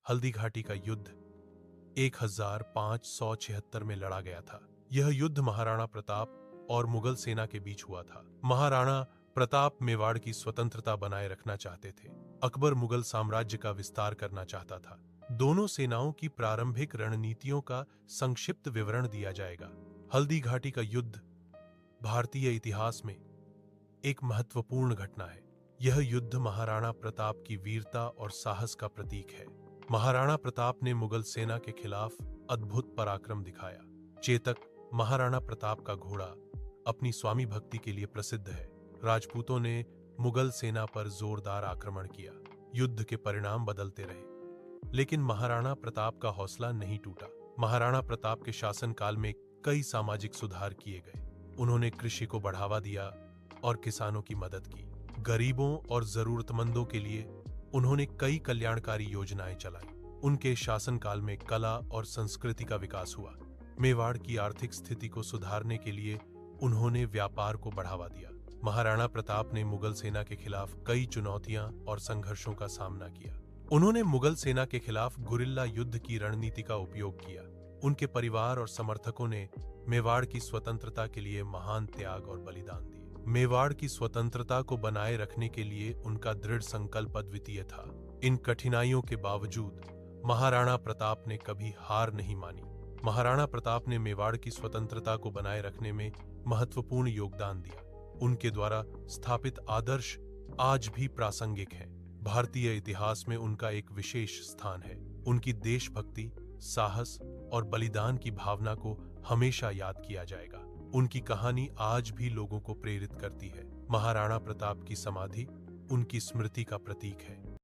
हल्दी घाटी का युद्ध 1576 में लड़ा गया था। यह युद्ध महाराणा प्रताप और मुगल सेना के बीच हुआ था। महाराणा प्रताप मेवाड़ की स्वतंत्रता बनाए रखना चाहते थे। अकबर मुगल साम्राज्य का विस्तार करना चाहता था। दोनों सेनाओं की प्रारंभिक रणनीतियों का संक्षिप्त विवरण दिया जाएगा। हल्दी घाटी का युद्ध भारतीय इतिहास में एक महत्वपूर्ण घटना है। यह युद्ध महाराणा प्रताप की वीरता और साहस का प्रतीक है। महाराणा प्रताप ने मुगल सेना के खिलाफ अद्भुत पराक्रम दिखाया। चेतक महाराणा प्रताप का घोड़ा अपनी स्वामी भक्ति के लिए प्रसिद्ध है। राजपूतों ने मुगल सेना पर जोरदार आक्रमण किया। युद्ध के परिणाम बदलते रहे, लेकिन महाराणा प्रताप का हौसला नहीं टूटा। महाराणा प्रताप के शासनकाल में कई सामाजिक सुधार किए गए। उन्होंने कृषि को बढ़ावा दिया और किसानों की मदद की। गरीबों और जरूरतमंदों के लिए उन्होंने कई कल्याणकारी योजनाएं चलाई। उनके शासनकाल में कला और संस्कृति का विकास हुआ। मेवाड़ की आर्थिक स्थिति को सुधारने के लिए उन्होंने व्यापार को बढ़ावा दिया। महाराणा प्रताप ने मुगल सेना के खिलाफ कई चुनौतियां और संघर्षों का सामना किया। उन्होंने मुगल सेना के खिलाफ गुरिल्ला युद्ध की रणनीति का उपयोग किया। उनके परिवार और समर्थकों ने मेवाड़ की स्वतंत्रता के लिए महान त्याग और बलिदान दिए। मेवाड़ की स्वतंत्रता को बनाए रखने के लिए उनका दृढ़ संकल्प अद्वितीय था। इन कठिनाइयों के बावजूद महाराणा प्रताप ने कभी हार नहीं मानी। महाराणा प्रताप ने मेवाड़ की स्वतंत्रता को बनाए रखने में महत्वपूर्ण योगदान दिया। उनके द्वारा स्थापित आदर्श आज भी प्रासंगिक हैं। भारतीय इतिहास में उनका एक विशेष स्थान है। उनकी देशभक्ति, साहस और बलिदान की भावना को हमेशा याद किया जाएगा। उनकी कहानी आज भी लोगों को प्रेरित करती है। महाराणा प्रताप की समाधि उनकी स्मृति का प्रतीक है।